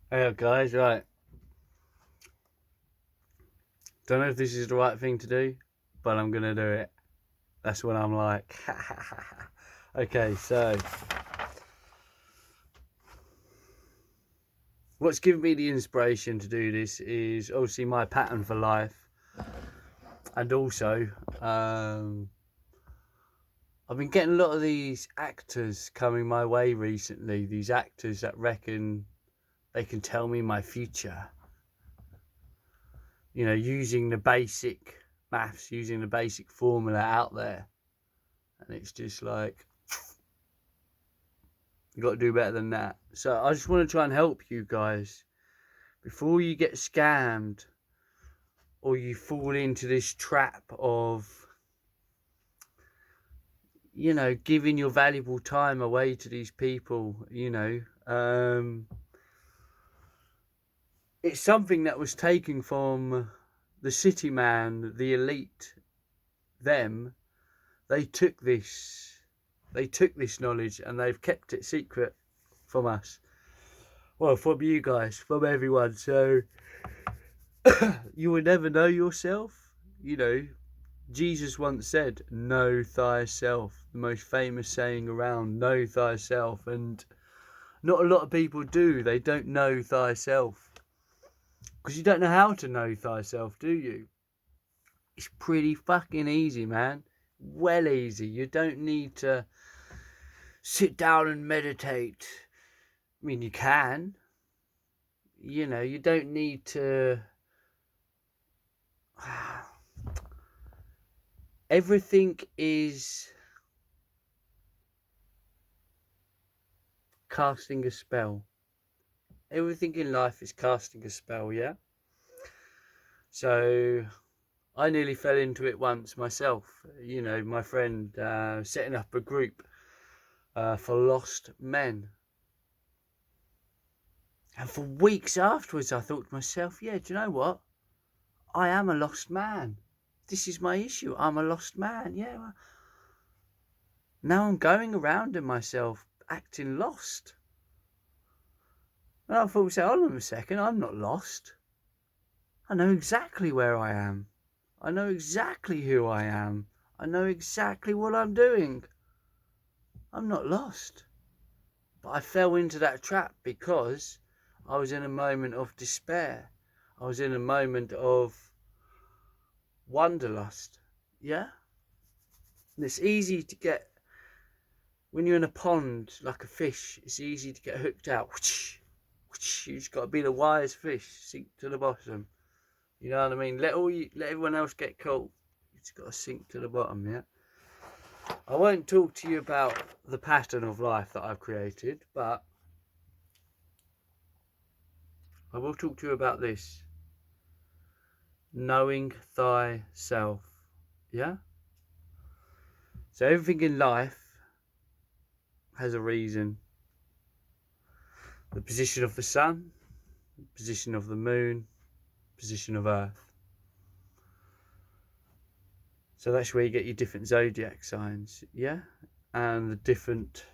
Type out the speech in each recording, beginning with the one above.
Hey guys, right. Don't know if this is the right thing to do, but I'm gonna do it. That's what I'm like. Okay, so what's given me the inspiration to do this is obviously my pattern for life, and also I've been getting a lot of these actors coming my way recently. These actors that reckon they can tell me my future. Using the basic maths, using the basic formula out there, and it's just like you got to do better than that. So I just want to try and help you guys before you get scammed or you fall into this trap of giving your valuable time away to these people. It's something that was taken from the city man, the elite. Them, they took this knowledge and they've kept it secret from us. Well, from you guys, from everyone. So you will never know yourself. Jesus once said, know thyself. The most famous saying around, know thyself. And not a lot of people do. They don't know thyself. Because you don't know how to know thyself, do you? It's pretty fucking easy, man. Well easy. You don't need to sit down and meditate. I mean, you can. You don't need to. Everything is casting a spell. Everything in life is casting a spell, yeah? So I nearly fell into it once myself. My friend setting up a group for lost men. And for weeks afterwards, I thought to myself, yeah, do you know what? I am a lost man. This is my issue. I'm a lost man. Yeah. Well, now I'm going around in myself acting lost. And I thought, hold on a second, I'm not lost. I know exactly where I am. I know exactly who I am. I know exactly what I'm doing. I'm not lost. But I fell into that trap because I was in a moment of despair. I was in a moment of wanderlust. Yeah? And it's easy to get, when you're in a pond like a fish, it's easy to get hooked out. You just got to be the wise fish, sink to the bottom. You know what I mean? Let everyone else get caught. You just got to sink to the bottom, yeah? I won't talk to you about the pattern of life that I've created, but I will talk to you about this. Knowing thyself. Yeah? So everything in life has a reason. The position of the sun, the position of the moon, position of Earth. So that's where you get your different zodiac signs, yeah? And the different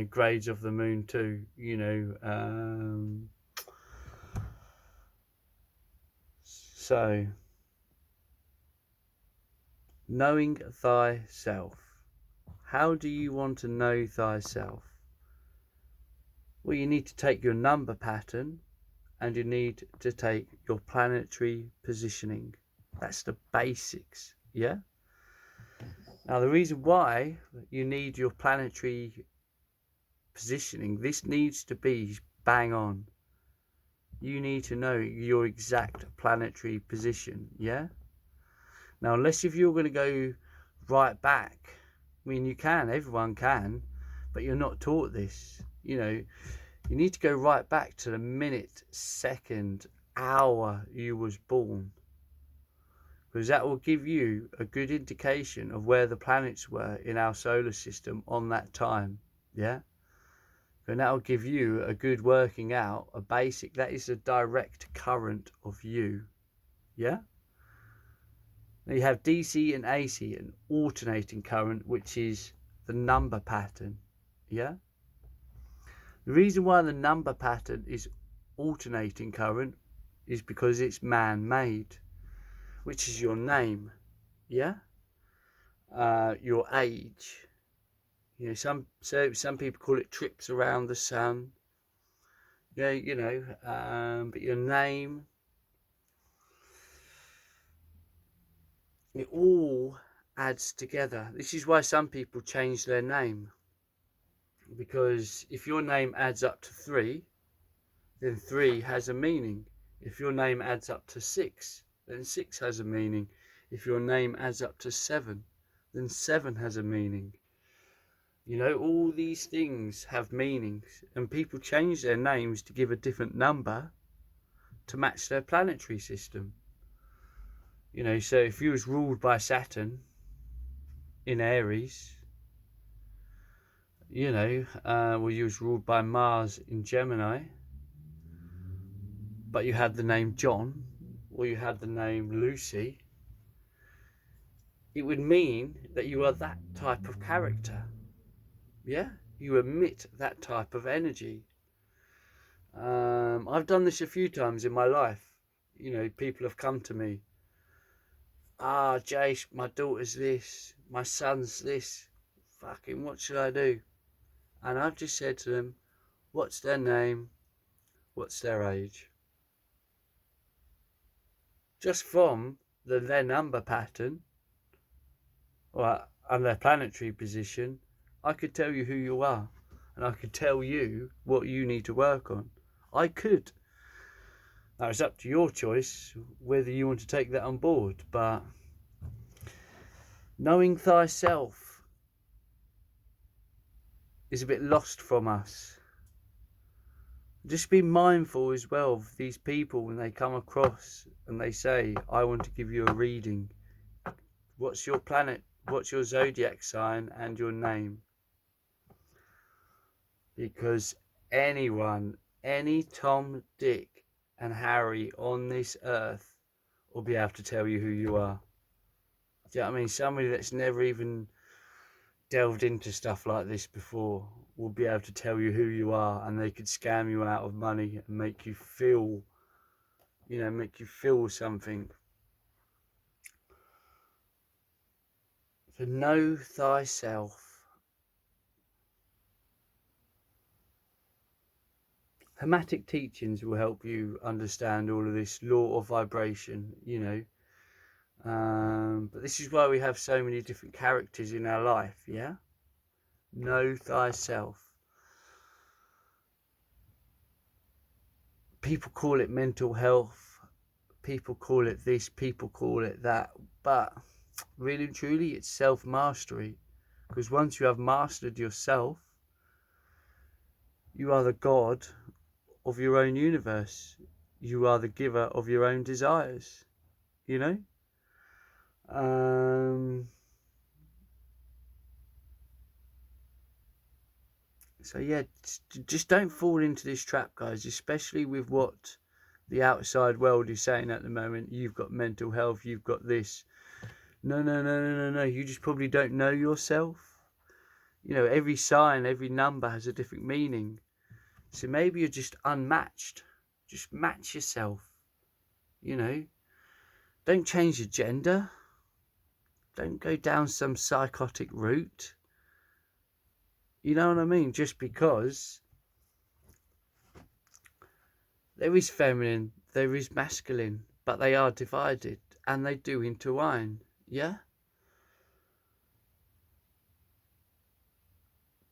grades of the moon too, so knowing thyself. How do you want to know thyself? Well, you need to take your number pattern and you need to take your planetary positioning. That's the basics, yeah? Now, the reason why you need your planetary positioning, this needs to be bang on. You need to know your exact planetary position, yeah? Now, unless if you're going to go right back, I mean, you can, everyone can, but you're not taught this. You need to go right back to the minute, second, hour you was born, because that will give you a good indication of where the planets were in our solar system on that time, yeah? And that will give you a good working out, a basic, that is a direct current of you, yeah? Now you have DC and AC, an alternating current, which is the number pattern, yeah? The reason why the number pattern is alternating current is because it's man-made, which is your name, yeah, your age. You know, some people call it trips around the sun. Yeah, you know, but your name, it all adds together. This is why some people change their name, because if your name adds up to 3, then 3 has a meaning. If your name adds up to 6, then 6 has a meaning. If your name adds up to 7, then 7 has a meaning. You know, all these things have meanings, and people change their names to give a different number to match their planetary system. You know, so if you was ruled by Saturn in Aries, you know, well, you was ruled by Mars in Gemini, but you had the name John, or you had the name Lucy, it would mean that you are that type of character. Yeah, you emit that type of energy. I've done this a few times in my life. You know, people have come to me. Jace, my daughter's this, my son's this. Fucking, what should I do? And I've just said to them, what's their name? What's their age? Just from their number pattern, and their planetary position, I could tell you who you are, and I could tell you what you need to work on. I could. Now it's up to your choice whether you want to take that on board, but knowing thyself is a bit lost from us. Just be mindful as well of these people when they come across and they say, I want to give you a reading. What's your planet? What's your zodiac sign and your name? Because anyone, any Tom, Dick and Harry on this earth will be able to tell you who you are. Do you know what I mean? Somebody that's never even delved into stuff like this before will be able to tell you who you are, and they could scam you out of money and make you feel, you know, make you feel something. So know thyself. Hermetic teachings will help you understand all of this law of vibration, you know. But this is why we have so many different characters in our life, yeah? Know thyself. People call it mental health, people call it this, people call it that, but really and truly it's self-mastery, because once you have mastered yourself, you are the god of your own universe. You are the giver of your own desires, you know. So yeah, just don't fall into this trap, guys, especially with what the outside world is saying at the moment. You've got mental health, you've got this. No. You just probably don't know yourself. You know, every sign, every number has a different meaning. So maybe you're just unmatched. Just match yourself. You know, don't change your gender. Don't go down some psychotic route. You know what I mean? Just because there is feminine, there is masculine, but they are divided and they do intertwine. Yeah?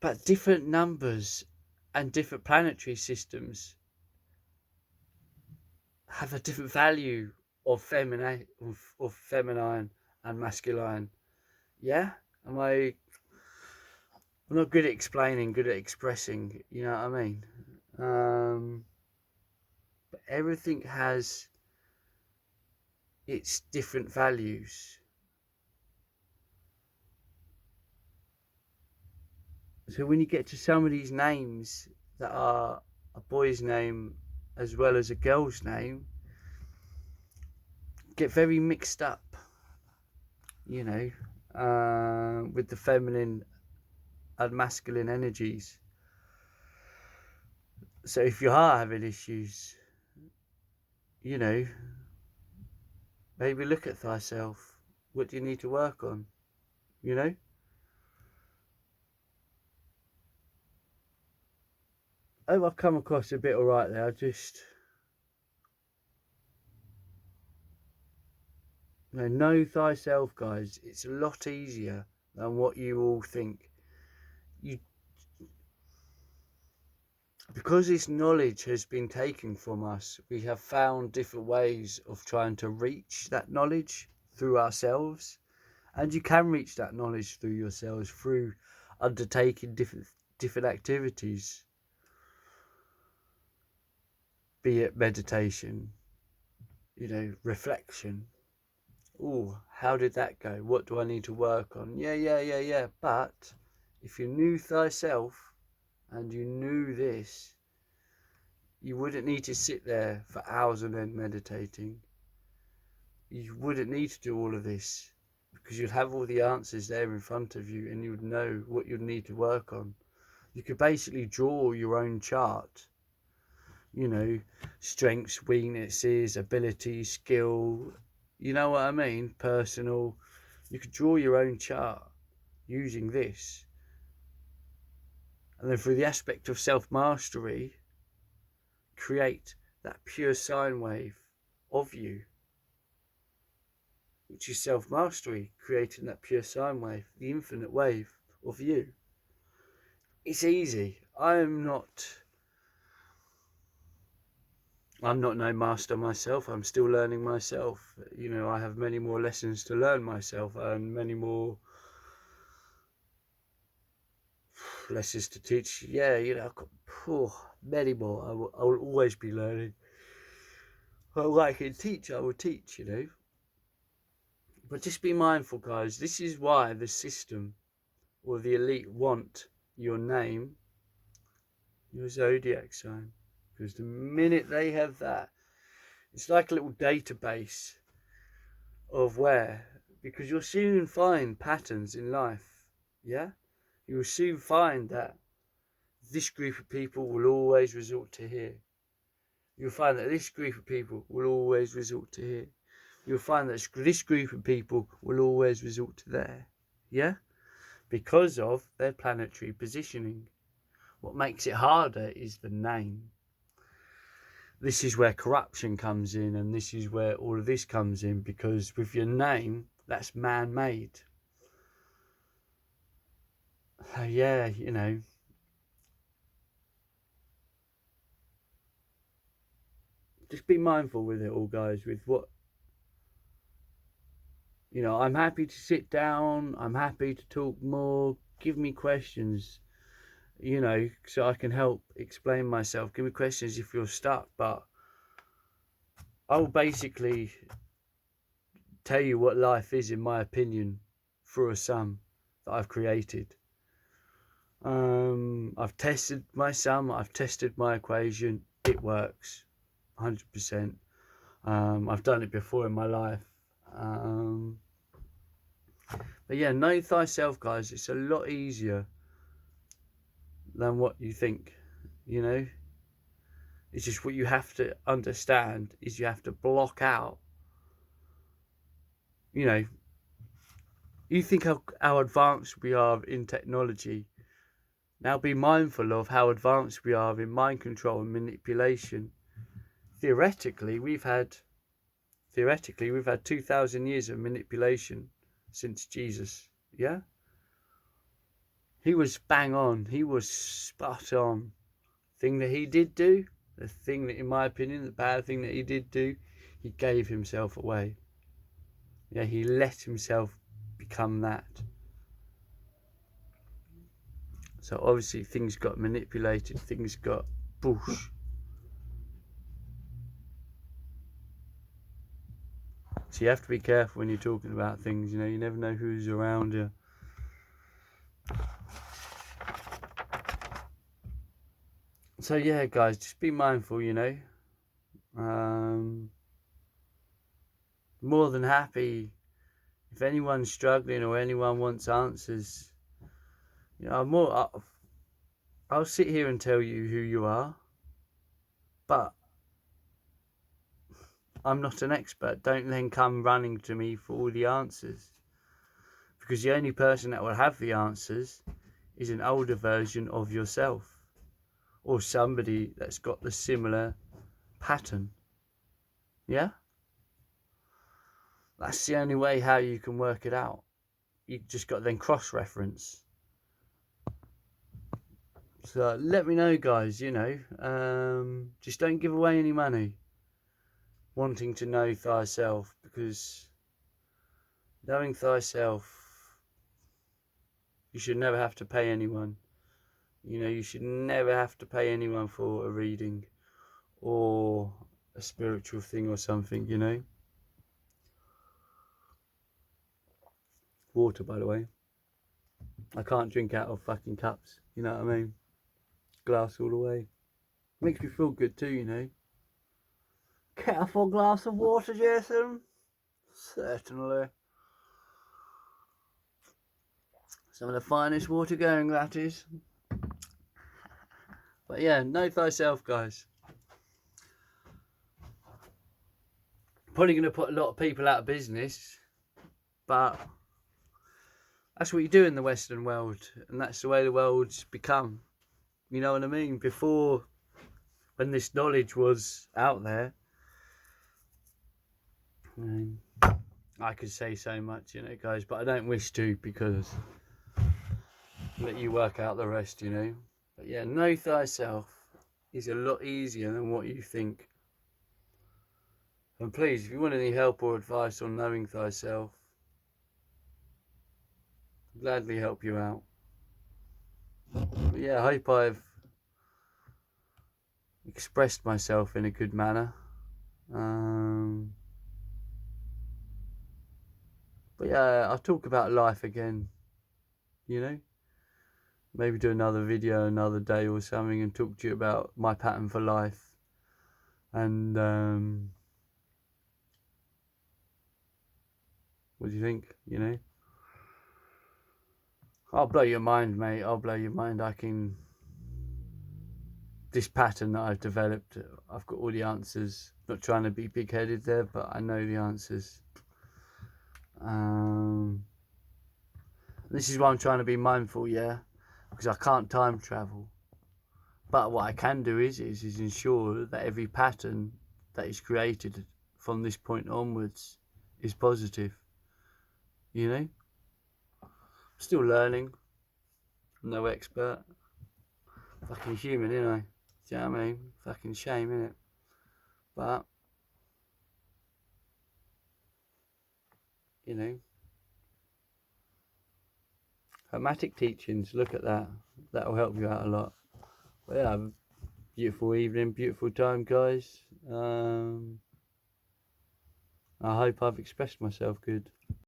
But different numbers and different planetary systems have a different value of feminine and masculine. Yeah? I'm not good at explaining, good at expressing, you know what I mean? But everything has its different values. So when you get to some of these names that are a boy's name as well as a girl's name, get very mixed up, you know, with the feminine and masculine energies. So if you are having issues, you know, maybe look at thyself. What do you need to work on? You know? Oh, I've come across a bit alright there. Know thyself, guys. It's a lot easier than what you all think. You, because this knowledge has been taken from us, we have found different ways of trying to reach that knowledge through ourselves. And you can reach that knowledge through yourselves through undertaking different activities, be it meditation, reflection. Oh, how did that go? What do I need to work on? Yeah. But if you knew thyself and you knew this, you wouldn't need to sit there for hours on end meditating. You wouldn't need to do all of this because you'd have all the answers there in front of you and you would know what you'd need to work on. You could basically draw your own chart, strengths, weaknesses, ability, skill, you know what I mean? Personal. You could draw your own chart using this. And then through the aspect of self-mastery, create that pure sine wave of you, which is self-mastery, creating that pure sine wave, the infinite wave of you. It's easy. I'm not no master myself. I'm still learning myself. I have many more lessons to learn myself and many more lessons to teach. Yeah, I've got many more. I will always be learning. What I can teach, I will teach, But just be mindful, guys. This is why the system or the elite want your name, your zodiac sign. Because the minute they have that, it's like a little database of because you'll soon find patterns in life. Yeah? You will soon find that this group of people will always resort to here. You'll find that this group of people will always resort to here. You'll find that this group of people will always resort to there. Yeah? Because of their planetary positioning. What makes it harder is the name. This is where corruption comes in, and this is where all of this comes in, because with your name, that's man-made. Yeah, just be mindful with it all, guys, with what, I'm happy to sit down, I'm happy to talk more, give me questions, so I can help explain myself. Give me questions if you're stuck, but I'll basically tell you what life is, in my opinion, through a sum that I've created. I've tested my sum, I've tested my equation, it works 100%. I've done it before in my life. But yeah, know thyself, guys. It's a lot easier than what you think, It's just what you have to understand is you have to block out, you think how advanced we are in technology. Now be mindful of how advanced we are in mind control and manipulation. Theoretically, we've had 2,000 years of manipulation since Jesus. Yeah? He was bang on. He was spot on. Thing that he did do, the thing that, in my opinion, the bad thing that he did do, he gave himself away. Yeah, he let himself become that. So obviously things got manipulated, things got push. So you have to be careful when you're talking about things, you never know who's around you. So yeah, guys, just be mindful, more than happy if anyone's struggling or anyone wants answers. I'll sit here and tell you who you are. But I'm not an expert. Don't then come running to me for all the answers. Because the only person that will have the answers is an older version of yourself. Or somebody that's got the similar pattern. Yeah? That's the only way how you can work it out. You just got to then cross-reference. So let me know, guys, just don't give away any money wanting to know thyself, because knowing thyself, you should never have to pay anyone. You should never have to pay anyone for a reading or a spiritual thing or something. Water, by the way. I can't drink out of fucking cups, you know what I mean? Glass all the way. Makes me feel good too. Careful glass of water, Jason. Certainly. Some of the finest water going, that is. But yeah, know thyself, guys. Probably going to put a lot of people out of business, but that's what you do in the Western world, and that's the way the world's become. You know what I mean? Before, when this knowledge was out there, I could say so much, guys, but I don't wish to, because let you work out the rest, But yeah, know thyself is a lot easier than what you think. And please, if you want any help or advice on knowing thyself, I'll gladly help you out. But yeah, I hope I've expressed myself in a good manner. But yeah, I'll talk about life again, Maybe do another video another day or something and talk to you about my pattern for life. And what do you think, I'll blow your mind, mate. I'll blow your mind. This pattern that I've developed, I've got all the answers. Not trying to be big-headed there, but I know the answers. This is why I'm trying to be mindful, yeah, because I can't time travel. But what I can do is ensure that every pattern that is created from this point onwards is positive. Still learning. I'm no expert. Fucking human, innit? Do you know what I mean? Fucking shame, innit? But, hermetic teachings, look at that. That'll help you out a lot. But yeah, beautiful evening, beautiful time, guys. I hope I've expressed myself good.